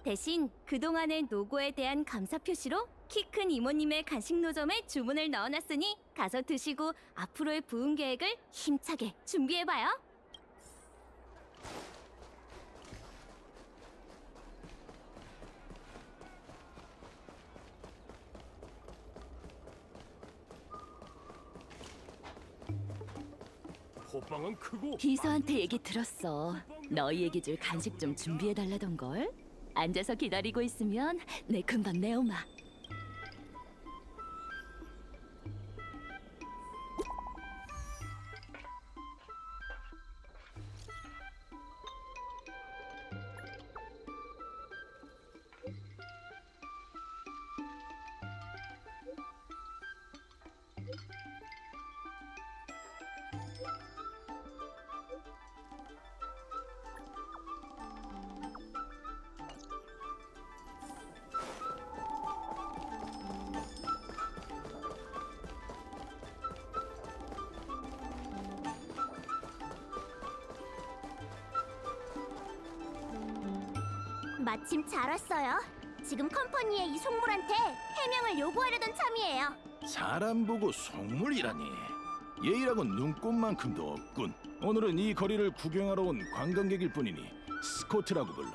대신 그동안의 노고에 대한 감사 표시로 키 큰 이모님의 간식 노점에 주문을 넣어놨으니 가서 드시고 앞으로의 부흥 계획을 힘차게 준비해봐요. 호빵은 크고 비서한테 얘기 들었어. 너희 얘기 줄 간식 좀 준비해달라던 걸. 앉아서 기다리고 있으면 내 금방 내오마. 마침 잘 왔어요. 지금 컴퍼니의 이 속물한테 해명을 요구하려던 참이에요. 사람 보고 속물이라니. 예의라고 눈꼽만큼도 없군. 오늘은 이 거리를 구경하러 온 관광객일 뿐이니 스코트라고 불러.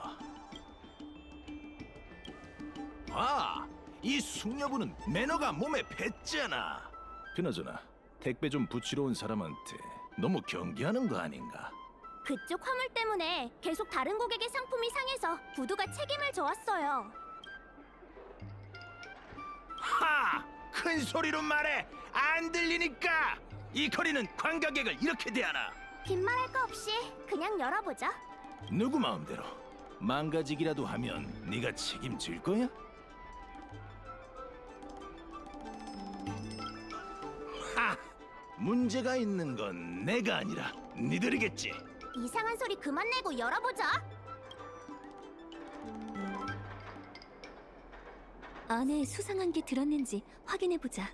아, 이 숙녀분은 매너가 몸에 뱄잖아. 그나저나 택배 좀 붙이러 온 사람한테 너무 경계하는 거 아닌가? 그쪽 화물 때문에 계속 다른 고객의 상품이 상해서 구두가 책임을 져왔어요. 하! 큰 소리로 말해! 안 들리니까! 이 거리는 관광객을 이렇게 대하나? 빈말할 거 없이 그냥 열어보자. 누구 마음대로 망가지기라도 하면 네가 책임질 거야? 하! 문제가 있는 건 내가 아니라 니들이겠지. 이상한 소리 그만 내고 열어보자. 안에 수상한 게 들었는지 확인해보자.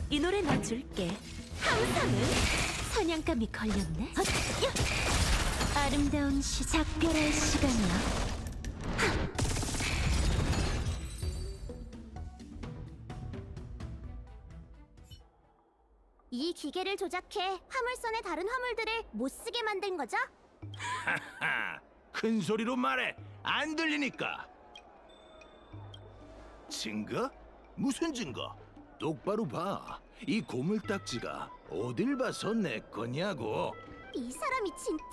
이 노래 넣어줄게. 항상은 사냥감이 걸렸네. 아름다운 작별할 시간이야. 이 기계를 조작해 화물선의 다른 화물들을 못 쓰게 만든 거죠? 하하! 큰 소리로 말해! 안 들리니까! 증거? 무슨 증거? 똑바로 봐. 이 고물딱지가 어딜 봐서 내 거냐고. 이 사람이 진짜?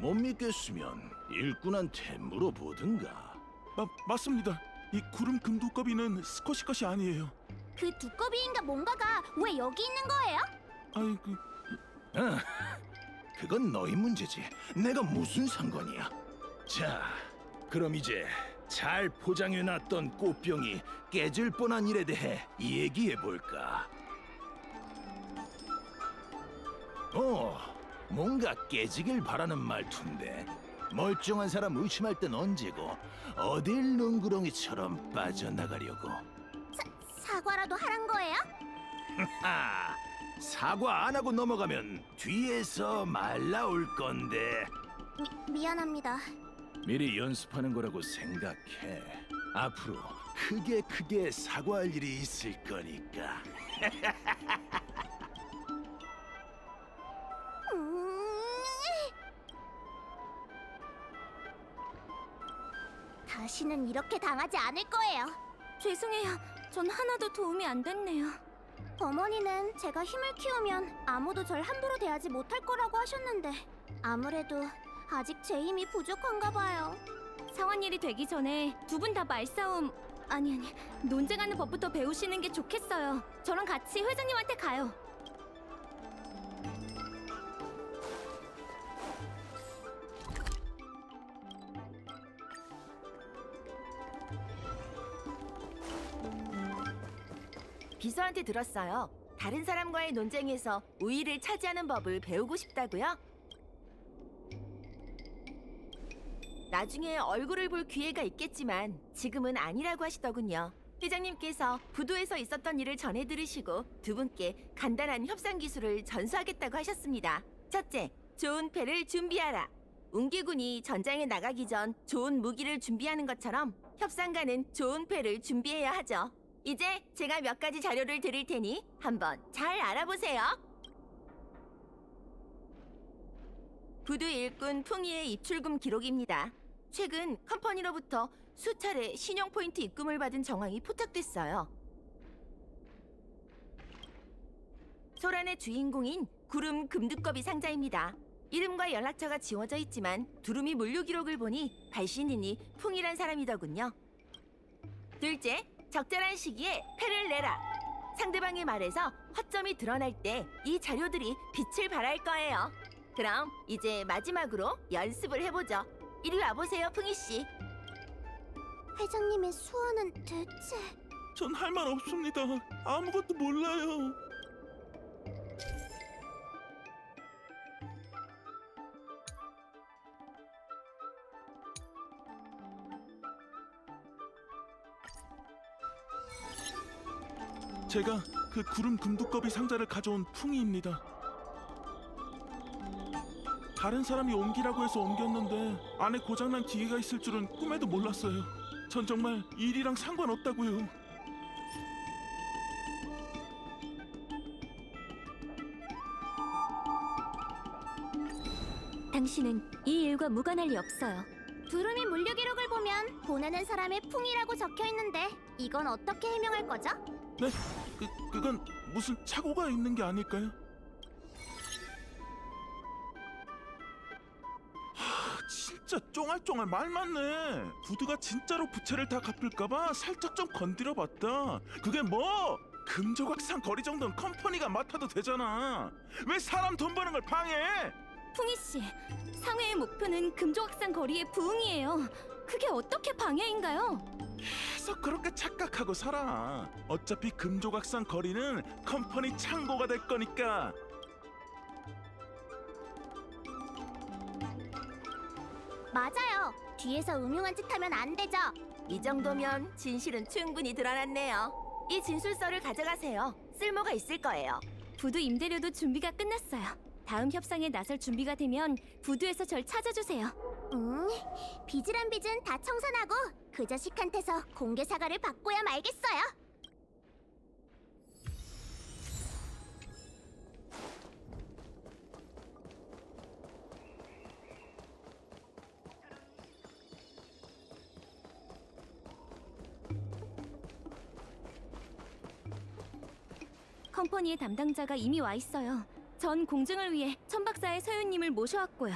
못 믿겠으면 일꾼한테 물어보든가. 맞습니다. 이 구름 금두꺼비는 스쿼시 것이 아니에요. 그 두꺼비인가 뭔가가 왜 여기 있는 거예요? 아이 그건 너희 문제지. 내가 무슨 상관이야. 자, 그럼 이제 잘 포장해놨던 꽃병이 깨질 뻔한 일에 대해 얘기해볼까? 뭔가 깨지길 바라는 말투인데 멀쩡한 사람 의심할 땐 언제고 어딜 눈구렁이처럼 빠져나가려고. 사과라도 하란 거예요? 하, 사과 안 하고 넘어가면 뒤에서 말 나올 건데. 미안합니다. 미리 연습하는 거라고 생각해. 앞으로 크게 사과할 일이 있을 거니까. 다시는 이렇게 당하지 않을 거예요. 죄송해요. 전 하나도 도움이 안 됐네요. 어머니는 제가 힘을 키우면 아무도 절 함부로 대하지 못할 거라고 하셨는데 아무래도 아직 제 힘이 부족한가 봐요. 상한 일이 되기 전에 두 분 다 말싸움 아니 논쟁하는 법부터 배우시는 게 좋겠어요. 저랑 같이 회장님한테 가요. 비서한테 들었어요. 다른 사람과의 논쟁에서 우위를 차지하는 법을 배우고 싶다고요? 나중에 얼굴을 볼 기회가 있겠지만 지금은 아니라고 하시더군요. 회장님께서 부두에서 있었던 일을 전해 들으시고 두 분께 간단한 협상 기술을 전수하겠다고 하셨습니다. 첫째, 좋은 패를 준비하라. 웅기군이 전장에 나가기 전 좋은 무기를 준비하는 것처럼 협상가는 좋은 패를 준비해야 하죠. 이제 제가 몇 가지 자료를 드릴 테니 한번 잘 알아보세요. 부두 일꾼 풍이의 입출금 기록입니다. 최근 컴퍼니로부터 수차례 신용 포인트 입금을 받은 정황이 포착됐어요. 소란의 주인공인 구름 금두꺼비 상자입니다. 이름과 연락처가 지워져 있지만 두루미 물류 기록을 보니 발신인이 풍이란 사람이더군요. 둘째, 적절한 시기에 패를 내라. 상대방의 말에서 허점이 드러날 때 이 자료들이 빛을 발할 거예요. 그럼 이제 마지막으로 연습을 해보죠. 이리 와보세요, 풍이 씨. 회장님의 소원은 대체... 전 할 말 없습니다. 아무것도 몰라요. 제가 그 구름 금두꺼비 상자를 가져온 풍이입니다. 다른 사람이 옮기라고 해서 옮겼는데 안에 고장난 기계가 있을 줄은 꿈에도 몰랐어요. 전 정말 일이랑 상관없다고요. 당신은 이 일과 무관할 리 없어요. 두루미 물류 기록을 보면 보내는 사람의 풍이라고 적혀 있는데 이건 어떻게 해명할 거죠? 네? 그건 무슨 착오가 있는 게 아닐까요? 진짜 쫑알쫑알 말 많네. 부두가 진짜로 부채를 다 갚을까봐 살짝 좀 건드려봤다. 그게 뭐? 금조각상 거리 정도는 컴퍼니가 맡아도 되잖아. 왜 사람 돈 버는 걸 방해해? 풍이 씨, 상회의 목표는 금조각상 거리의 부흥이에요. 그게 어떻게 방해인가요? 계속 그렇게 착각하고 살아. 어차피 금조각상 거리는 컴퍼니 창고가 될 거니까. 맞아요. 뒤에서 음흉한 짓 하면 안 되죠. 이 정도면 진실은 충분히 드러났네요. 이 진술서를 가져가세요. 쓸모가 있을 거예요. 부두 임대료도 준비가 끝났어요. 다음 협상에 나설 준비가 되면 부두에서 절 찾아주세요. 빚이란 빚은 다 청산하고 그 자식한테서 공개 사과를 받고야 말겠어요. 컴퍼니의 담당자가 이미 와 있어요. 전 공증을 위해 천박사의 서윤님을 모셔왔고요.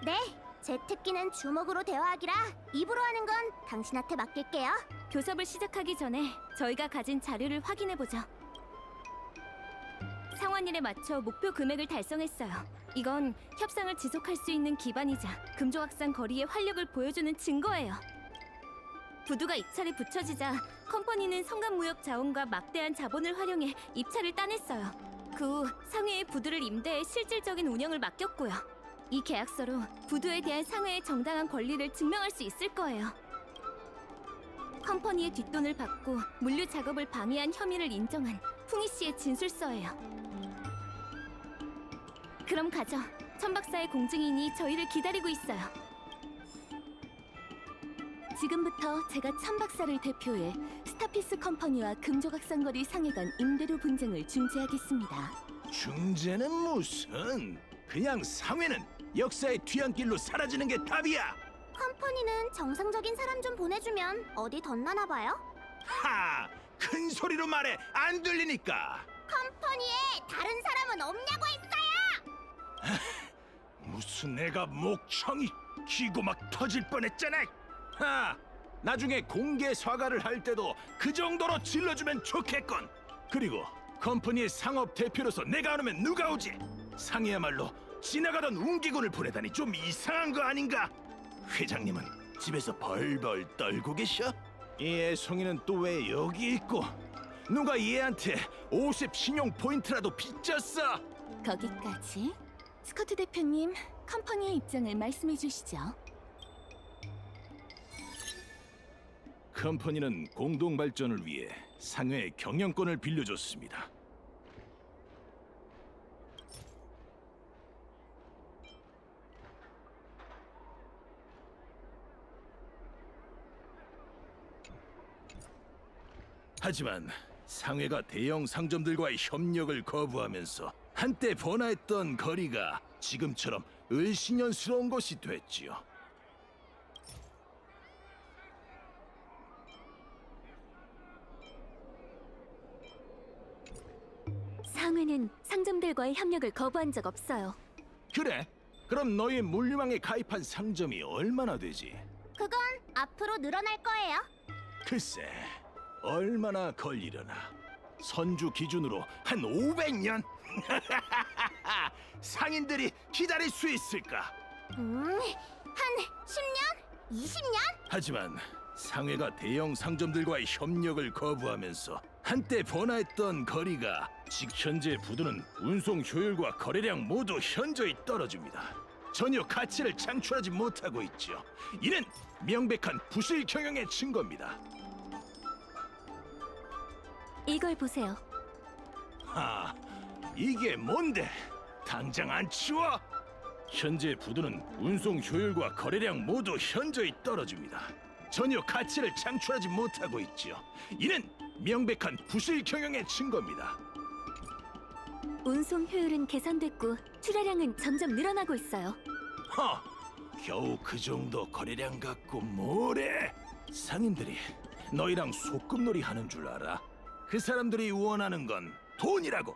네, 제 특기는 주먹으로 대화하기라 입으로 하는 건 당신한테 맡길게요. 교섭을 시작하기 전에 저희가 가진 자료를 확인해보죠. 상환일에 맞춰 목표 금액을 달성했어요. 이건 협상을 지속할 수 있는 기반이자 금조각상 거리의 활력을 보여주는 증거예요. 부두가 입찰에 붙여지자 컴퍼니는 성감무역 자원과 막대한 자본을 활용해 입찰을 따냈어요. 그 후 상회의 부두를 임대해 실질적인 운영을 맡겼고요. 이 계약서로 부두에 대한 상회의 정당한 권리를 증명할 수 있을 거예요. 컴퍼니의 뒷돈을 받고 물류 작업을 방해한 혐의를 인정한 풍이 씨의 진술서예요. 그럼 가죠. 천박사의 공증인이 저희를 기다리고 있어요. 지금부터 제가 천박사를 대표해 스타피스 컴퍼니와 금조각상거리 상해 간 임대료 분쟁을 중재하겠습니다. 중재는 무슨? 그냥 상회는 역사의 뒤안길로 사라지는 게 답이야. 컴퍼니는 정상적인 사람 좀 보내주면 어디 덧나나 봐요? 하! 큰 소리로 말해. 안 들리니까. 컴퍼니에 다른 사람은 없냐고 했어요! 무슨 애가 목청이 기고 막 터질 뻔했잖아. 하! 나중에 공개 사과를 할 때도 그 정도로 질러주면 좋겠건. 그리고 컴퍼니의 상업 대표로서 내가 안 오면 누가 오지? 상이야말로 지나가던 웅기군을 보내다니 좀 이상한 거 아닌가? 회장님은 집에서 벌벌 떨고 계셔? 이 애송이는 또 왜 여기 있고? 누가 얘한테 50 신용 포인트라도 빚졌어? 거기까지. 스커트 대표님, 컴퍼니의 입장을 말씀해 주시죠. 컴퍼니는 공동 발전을 위해 상회의 경영권을 빌려줬습니다. 하지만 상회가 대형 상점들과의 협력을 거부하면서 한때 번화했던 거리가 지금처럼 을씨년스러운 것이 됐지요. 상회는 상점들과의 협력을 거부한 적 없어요. 그래? 그럼 너희 물류망에 가입한 상점이 얼마나 되지? 그건 앞으로 늘어날 거예요. 글쎄, 얼마나 걸리려나. 선주 기준으로 한 500년? 상인들이 기다릴 수 있을까? 한 10년? 20년? 하지만 상회가 대형 상점들과의 협력을 거부하면서 한때 번화했던 거리가 현재 부두는 운송 효율과 거래량 모두 현저히 떨어집니다. 전혀 가치를 창출하지 못하고 있죠. 이는 명백한 부실 경영의 증거입니다. 이걸 보세요. 하, 이게 뭔데? 당장 안 치워? 현재 부두는 운송 효율과 거래량 모두 현저히 떨어집니다. 전혀 가치를 창출하지 못하고 있지요. 이는 명백한 부실 경영의 증거입니다. 운송 효율은 개선됐고 출하량은 점점 늘어나고 있어요. 겨우 그 정도 거래량 갖고 뭐래? 상인들이 너희랑 소꿉놀이 하는 줄 알아? 그 사람들이 원하는 건 돈이라고.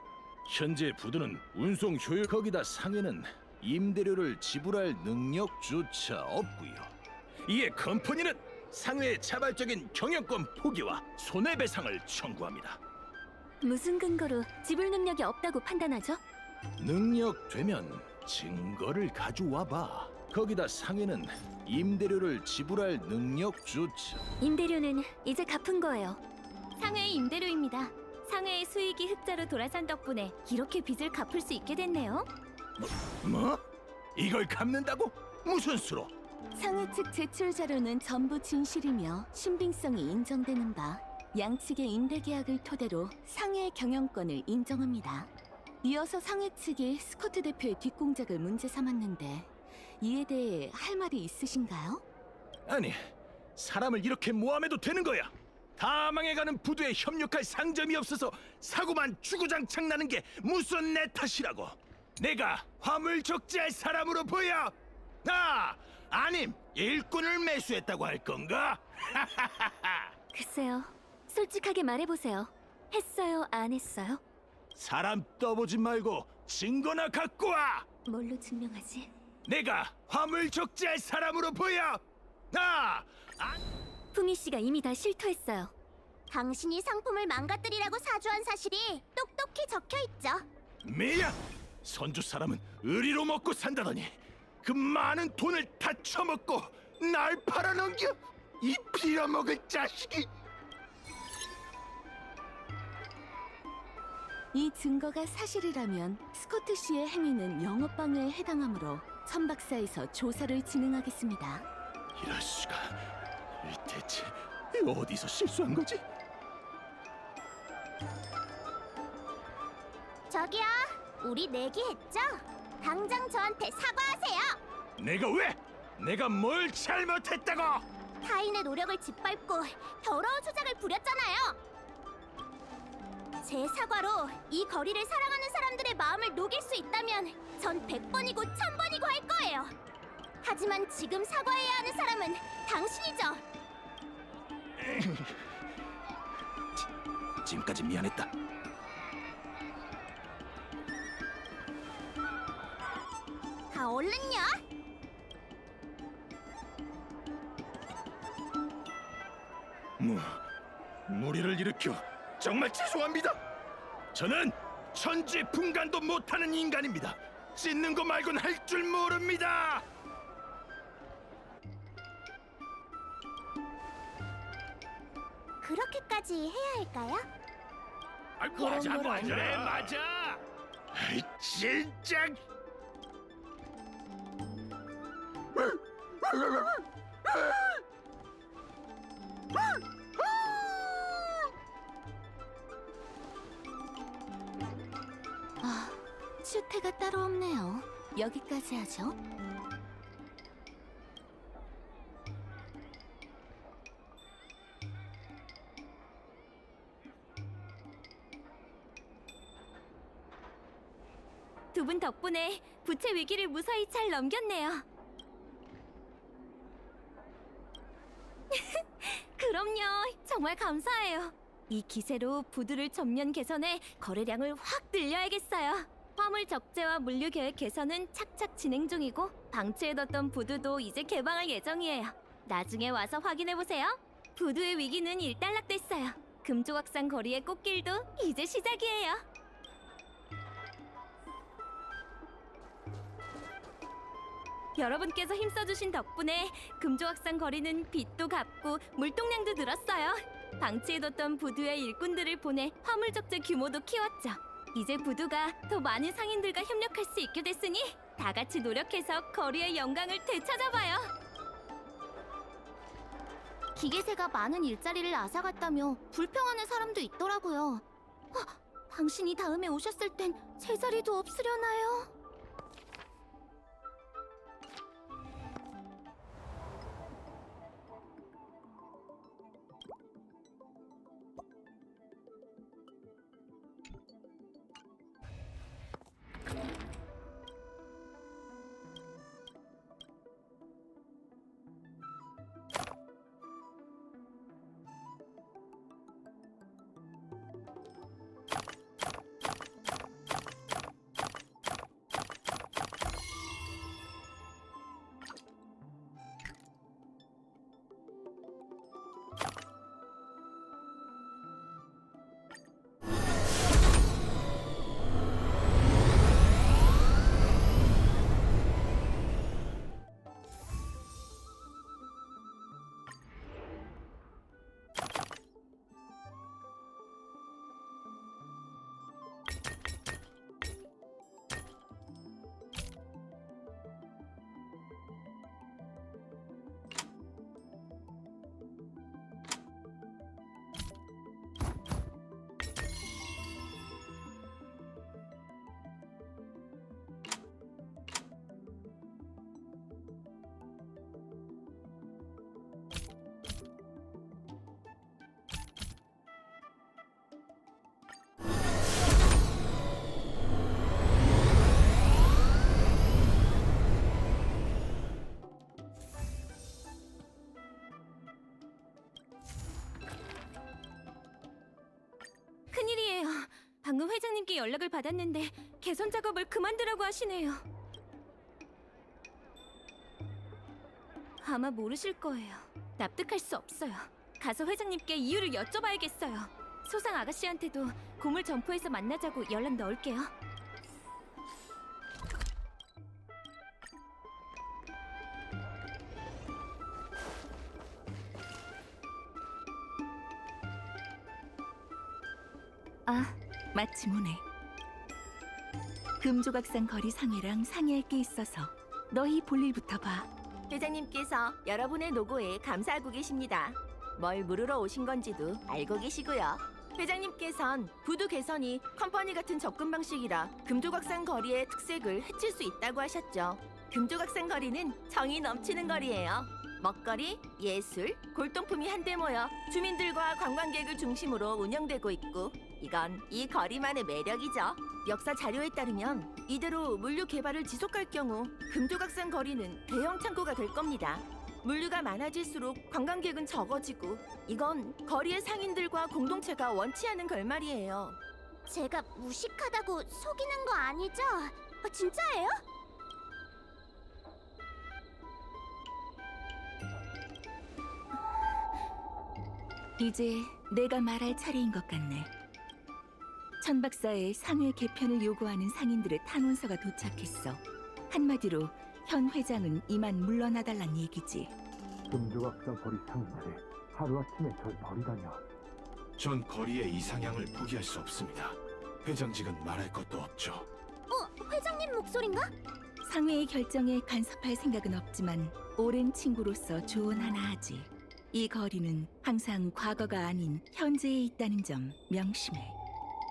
현재 부두는 운송 효율, 거기다 상인은 임대료를 지불할 능력조차 없고요. 이에 컴퍼니는 상회의 자발적인 경영권 포기와 손해배상을 청구합니다. 무슨 근거로 지불 능력이 없다고 판단하죠? 능력 되면 증거를 가져와 봐. 거기다 상회는 임대료를 지불할 능력조차. 임대료는 이제 갚은 거예요. 상회의 임대료입니다. 상회의 수익이 흑자로 돌아선 덕분에 이렇게 빚을 갚을 수 있게 됐네요. 뭐? 이걸 갚는다고? 무슨 수로? 상회 측 제출 자료는 전부 진실이며 신빙성이 인정되는 바 양측의 임대 계약을 토대로 상회의 경영권을 인정합니다. 이어서 상회 측이 스코트 대표의 뒷공작을 문제 삼았는데 이에 대해 할 말이 있으신가요? 아니, 사람을 이렇게 모함해도 되는 거야? 다 망해가는 부두에 협력할 상점이 없어서 사고만 주구장창 나는 게 무슨 내 탓이라고? 내가 화물 적재할 사람으로 보여? 아님 일꾼을 매수했다고 할 건가? 글쎄요. 솔직하게 말해보세요. 했어요, 안 했어요? 사람 떠보지 말고 증거나 갖고 와! 뭘로 증명하지? 내가 화물 적재할 사람으로 보여! 풍희 씨가 이미 다 실토했어요. 당신이 상품을 망가뜨리라고 사주한 사실이 똑똑히 적혀있죠. 미야! 선주 사람은 의리로 먹고 산다더니 그 많은 돈을 다 처먹고 날 팔아넘겨? 이 빌어먹을 자식이! 이 증거가 사실이라면 스코트 씨의 행위는 영업방해에 해당하므로 천박사에서 조사를 진행하겠습니다. 이럴 수가... 대체 어디서 실수한 거지? 저기요, 우리 내기했죠? 당장 저한테 사과하세요. 내가 왜? 내가 뭘 잘못했다고? 타인의 노력을 짓밟고 더러운 주작을 부렸잖아요. 제 사과로 이 거리를 사랑하는 사람들의 마음을 녹일 수 있다면 전 100번이고 1000번이고 할 거예요. 하지만 지금 사과해야 하는 사람은 당신이죠. 지금까지 미안했다. 얼른요. 무리를 일으켜 정말 죄송합니다. 저는 천지분간도 못하는 인간입니다. 찢는 거 말곤 할 줄 모릅니다. 그렇게까지 해야 할까요? 맞아 맞아. 그래 맞아. 아이, 진짜. 아, 추태가 따로 없네요. 여기까지 하죠. 두 분 덕분에 부채 위기를 무사히 잘 넘겼네요. 그럼요. 정말 감사해요. 이 기세로 부두를 전면 개선해 거래량을 확 늘려야겠어요. 화물 적재와 물류 계획 개선은 착착 진행 중이고 방치해뒀던 부두도 이제 개방할 예정이에요. 나중에 와서 확인해보세요. 부두의 위기는 일단락됐어요. 금조각상 거리의 꽃길도 이제 시작이에요. 여러분께서 힘써주신 덕분에 금조각상 거리는 빚도 갚고 물동량도 늘었어요. 방치해뒀던 부두의 일꾼들을 보내 화물 적재 규모도 키웠죠. 이제 부두가 더 많은 상인들과 협력할 수 있게 됐으니 다 같이 노력해서 거리의 영광을 되찾아봐요. 기계세가 많은 일자리를 앗아갔다며 불평하는 사람도 있더라고요. 당신이 다음에 오셨을 땐 제자리도 없으려나요? 큰일이에요. 방금 회장님께 연락을 받았는데 개선 작업을 그만두라고 하시네요. 아마 모르실 거예요. 납득할 수 없어요. 가서 회장님께 이유를 여쭤봐야겠어요. 소상 아가씨한테도 고물 점포에서 만나자고 연락 넣을게요. 아, 마침 오네. 금조각상 거리 상해랑 상의할 게 있어서 너희 볼일부터 봐. 회장님께서 여러분의 노고에 감사하고 계십니다. 뭘 물으러 오신 건지도 알고 계시고요. 회장님께선 부두 개선이 컴퍼니 같은 접근 방식이라 금조각상 거리의 특색을 해칠 수 있다고 하셨죠. 금조각상 거리는 정이 넘치는 거리예요. 먹거리, 예술, 골동품이 한데 모여 주민들과 관광객을 중심으로 운영되고 있고 이건 이 거리만의 매력이죠. 역사 자료에 따르면 이대로 물류 개발을 지속할 경우 금조각상 거리는 대형 창고가 될 겁니다. 물류가 많아질수록 관광객은 적어지고 이건 거리의 상인들과 공동체가 원치 않은 결말이에요. 제가 무식하다고 속이는 거 아니죠? 진짜예요? 이제 내가 말할 차례인 것 같네. 천 박사의 상회 개편을 요구하는 상인들의 탄원서가 도착했어. 한마디로 현 회장은 이만 물러나달란 얘기지. 금조각상 거리 상인들이 하루아침에 절 버리다뇨. 전 거리의 이상향을 포기할 수 없습니다. 회장직은 말할 것도 없죠. 회장님 목소린가? 상회의 결정에 간섭할 생각은 없지만 오랜 친구로서 조언 하나 하지. 이 거리는 항상 과거가 아닌 현재에 있다는 점 명심해.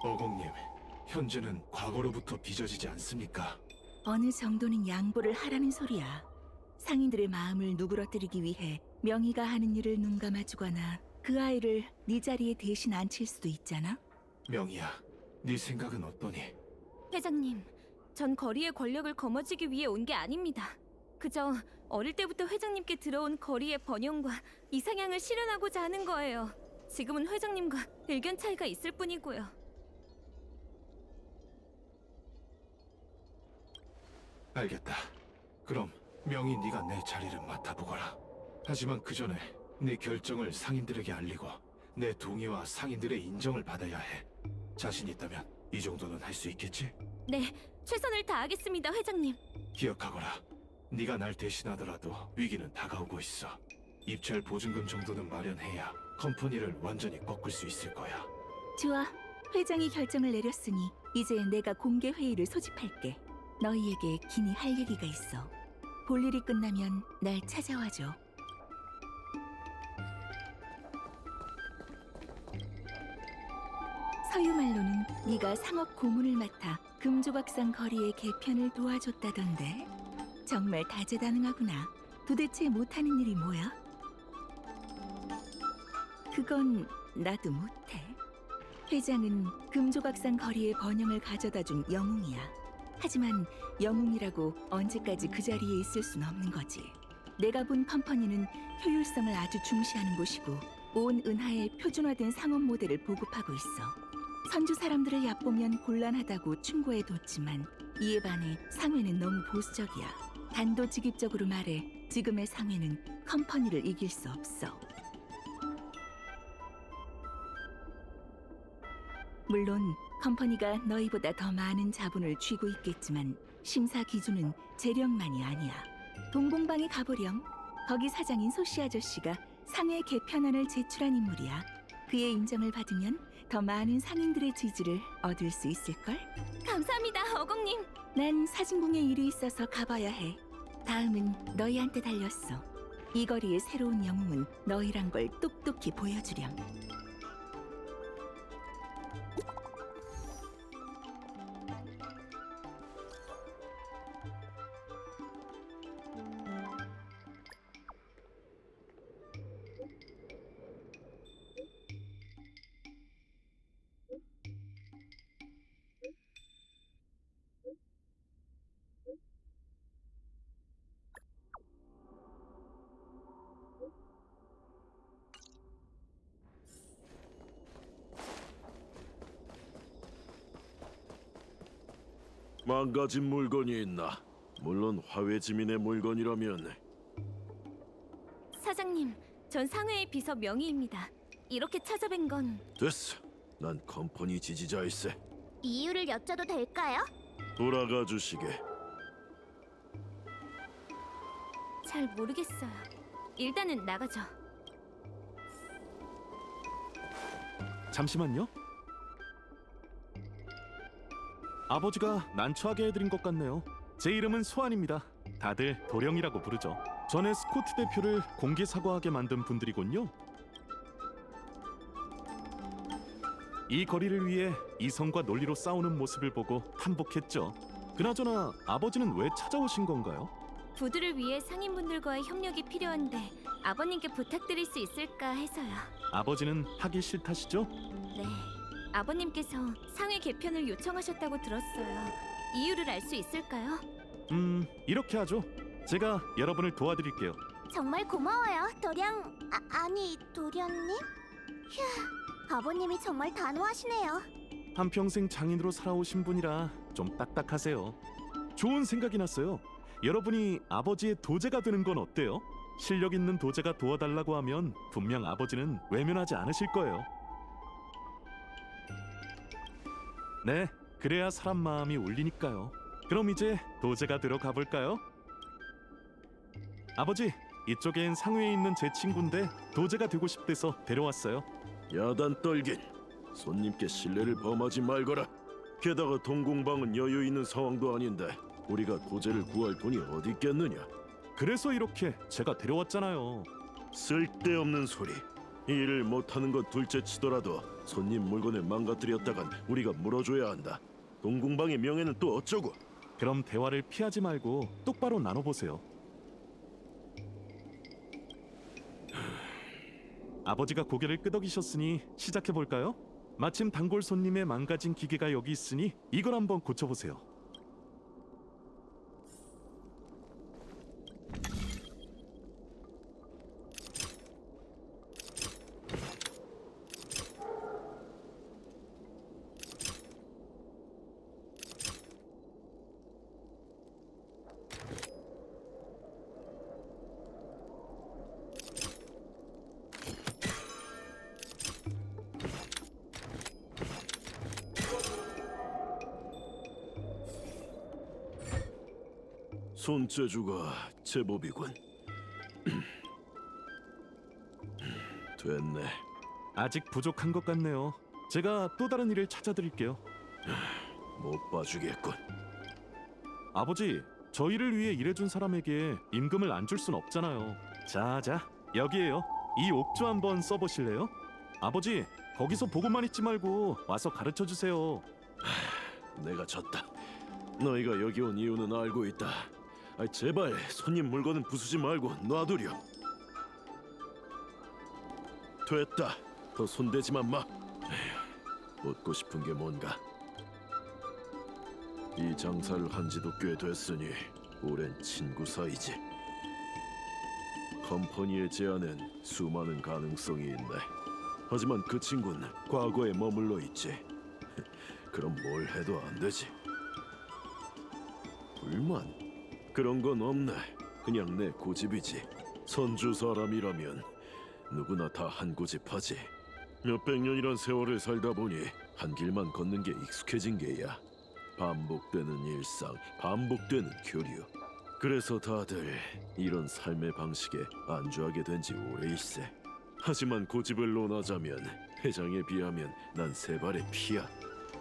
어공님, 현재는 과거로부터 빚어지지 않습니까? 어느 정도는 양보를 하라는 소리야. 상인들의 마음을 누그러뜨리기 위해 명희가 하는 일을 눈감아주거나 그 아이를 네 자리에 대신 앉힐 수도 있잖아. 명희야, 네 생각은 어떠니? 회장님, 전 거리의 권력을 거머쥐기 위해 온 게 아닙니다. 그저 어릴 때부터 회장님께 들어온 거리의 번영과 이상향을 실현하고자 하는 거예요. 지금은 회장님과 의견 차이가 있을 뿐이고요. 알겠다. 그럼 명희 네가 내 자리를 맡아보거라. 하지만 그 전에 네 결정을 상인들에게 알리고 내 동의와 상인들의 인정을 받아야 해. 자신 있다면 이 정도는 할 수 있겠지? 네, 최선을 다하겠습니다, 회장님. 기억하거라. 네가 날 대신하더라도 위기는 다가오고 있어. 입찰 보증금 정도는 마련해야 컴퍼니를 완전히 꺾을 수 있을 거야. 좋아. 회장이 결정을 내렸으니 이제 내가 공개 회의를 소집할게. 너희에게 긴히 할 얘기가 있어. 볼일이 끝나면 날 찾아와줘. 서유말로는 네가 상업 고문을 맡아 금조각상 거리의 개편을 도와줬다던데. 정말 다재다능하구나. 도대체 못하는 일이 뭐야? 그건 나도 못해. 회장은 금조각상 거리의 번영을 가져다준 영웅이야. 하지만 영웅이라고 언제까지 그 자리에 있을 순 없는 거지. 내가 본 컴퍼니는 효율성을 아주 중시하는 곳이고 온 은하에 표준화된 상업 모델을 보급하고 있어. 선주 사람들을 얕보면 곤란하다고 충고해뒀지만 이에 반해 상회는 너무 보수적이야. 단도직입적으로 말해 지금의 상회는 컴퍼니를 이길 수 없어. 물론 컴퍼니가 너희보다 더 많은 자본을 쥐고 있겠지만 심사 기준은 재력만이 아니야. 동공방에 가보렴. 거기 사장인 소씨 아저씨가 상회 개편안을 제출한 인물이야. 그의 인정을 받으면 더 많은 상인들의 지지를 얻을 수 있을걸? 감사합니다, 어공님. 난 사진궁에 일이 있어서 가봐야 해. 다음은 너희한테 달렸어. 이 거리의 새로운 영웅은 너희란 걸 똑똑히 보여주렴. 망가진 물건이 있나? 물론 화훼지민의 물건이라면. 사장님, 전 상회의 비서 명희입니다. 이렇게 찾아뵌 건 됐어. 난 컴퍼니 지지자일세. 이유를 여쭤도 될까요? 돌아가 주시게. 잘 모르겠어요. 일단은 나가죠. 잠시만요. 아버지가 난처하게 해드린 것 같네요. 제 이름은 소환입니다. 다들 도령이라고 부르죠. 전에 스코트 대표를 공개 사과하게 만든 분들이군요. 이 거리를 위해 이성과 논리로 싸우는 모습을 보고 탐복했죠. 그나저나 아버지는 왜 찾아오신 건가요? 부두를 위해 상인분들과의 협력이 필요한데 아버님께 부탁드릴 수 있을까 해서요. 아버지는 하기 싫다시죠? 네, 아버님께서 상회 개편을 요청하셨다고 들었어요. 이유를 알 수 있을까요? 이렇게 하죠. 제가 여러분을 도와드릴게요. 정말 고마워요, 도령. 아니, 도련님? 휴, 아버님이 정말 단호하시네요. 한평생 장인으로 살아오신 분이라 좀 딱딱하세요. 좋은 생각이 났어요. 여러분이 아버지의 도제가 되는 건 어때요? 실력 있는 도제가 도와달라고 하면 분명 아버지는 외면하지 않으실 거예요. 네, 그래야 사람 마음이 울리니까요. 그럼 이제 도제가 들어가 볼까요? 아버지, 이쪽엔 상회에 있는 제 친구인데 도제가 되고 싶대서 데려왔어요. 야단 떨긴. 손님께 신뢰를 범하지 말거라. 게다가 동공방은 여유 있는 상황도 아닌데 우리가 도제를 구할 돈이 어디 있겠느냐. 그래서 이렇게 제가 데려왔잖아요. 쓸데없는 소리. 이 일을 못하는 건 둘째치더라도 손님 물건을 망가뜨렸다간 우리가 물어줘야 한다. 동공방의 명예는 또 어쩌고. 그럼 대화를 피하지 말고 똑바로 나눠보세요. 아버지가 고개를 끄덕이셨으니 시작해볼까요? 마침 단골 손님의 망가진 기계가 여기 있으니 이걸 한번 고쳐보세요. 손재주가 제법이군. 됐네. 아직 부족한 것 같네요. 제가 또 다른 일을 찾아드릴게요. 못 봐주겠군. 아버지, 저희를 위해 일해준 사람에게 임금을 안 줄 순 없잖아요. 자자, 여기에요. 이 옥조 한번 써보실래요? 아버지, 거기서 보고만 있지 말고 와서 가르쳐주세요. 내가 졌다. 너희가 여기 온 이유는 알고 있다. 제발 손님 물건은 부수지 말고 놔두려. 됐다. 더 손대지만 마. 묻고 싶은 게 뭔가? 이 장사를 한 지도 꽤 됐으니 오랜 친구 사이지. 컴퍼니의 제안엔 수많은 가능성이 있네. 하지만 그 친구는 과거에 머물러 있지. 그럼 뭘 해도 안 되지. 불만? 그런 건 없네. 그냥 내 고집이지. 선주 사람이라면 누구나 다 한 고집하지. 몇백 년이란 세월을 살다 보니 한 길만 걷는 게 익숙해진 게야. 반복되는 일상, 반복되는 교류. 그래서 다들 이런 삶의 방식에 안주하게 된 지 오래일세. 하지만 고집을 논하자면 회장에 비하면 난 세 발의 피야.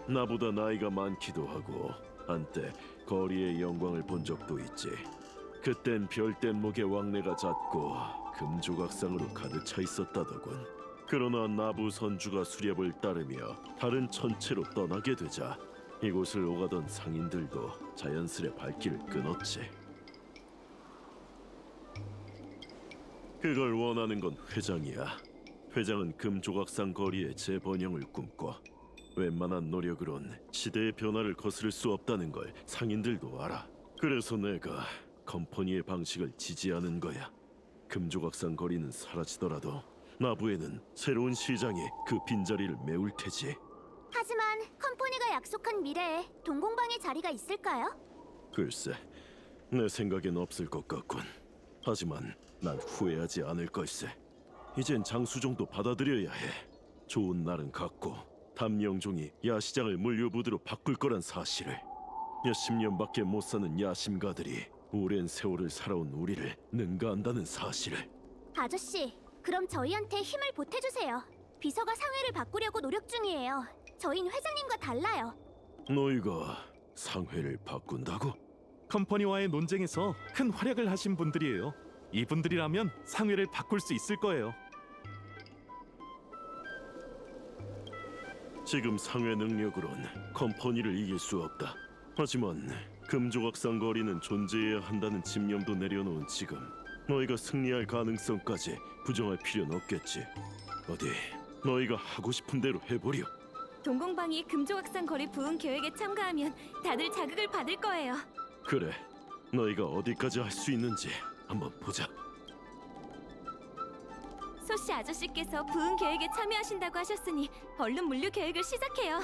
나보다 나이가 많기도 하고 한때 거리의 영광을 본 적도 있지. 그땐 별뗏목의 왕래가 잦고 금조각상으로 가득 차 있었다더군. 그러나 나부 선주가 수렵을 따르며 다른 천체로 떠나게 되자 이곳을 오가던 상인들도 자연스레 발길을 끊었지. 그걸 원하는 건 회장이야. 회장은 금조각상 거리의 재번영을 꿈꿔. 웬만한 노력으론 시대의 변화를 거스를 수 없다는 걸 상인들도 알아. 그래서 내가 컴퍼니의 방식을 지지하는 거야. 금조각상 거리는 사라지더라도 나부에는 새로운 시장이 그 빈자리를 메울 테지. 하지만 컴퍼니가 약속한 미래에 동공방의 자리가 있을까요? 글쎄, 내 생각엔 없을 것 같군. 하지만 난 후회하지 않을 걸세. 이젠 장수정도 받아들여야 해. 좋은 날은 갔고 담영종이 야시장을 물류부두로 바꿀 거란 사실을. 몇십 년밖에 못 사는 야심가들이 오랜 세월을 살아온 우리를 능가한다는 사실을. 아저씨, 그럼 저희한테 힘을 보태주세요. 비서가 상회를 바꾸려고 노력 중이에요. 저희는 회장님과 달라요. 너희가 상회를 바꾼다고? 컴퍼니와의 논쟁에서 큰 활약을 하신 분들이에요. 이분들이라면 상회를 바꿀 수 있을 거예요. 지금 상회 능력으론 컴퍼니를 이길 수 없다. 하지만 금조각상 거리는 존재해야 한다는 집념도 내려놓은 지금 너희가 승리할 가능성까지 부정할 필요는 없겠지. 어디 너희가 하고 싶은 대로 해보려. 동공방이 금조각상 거리 부흥 계획에 참가하면 다들 자극을 받을 거예요. 그래, 너희가 어디까지 할 수 있는지 한번 보자. 소씨 아저씨께서 부흥 계획에 참여하신다고 하셨으니 얼른 물류 계획을 시작해요.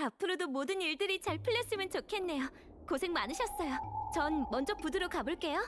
앞으로도 모든 일들이 잘 풀렸으면 좋겠네요. 고생 많으셨어요. 전 먼저 부두로 가볼게요.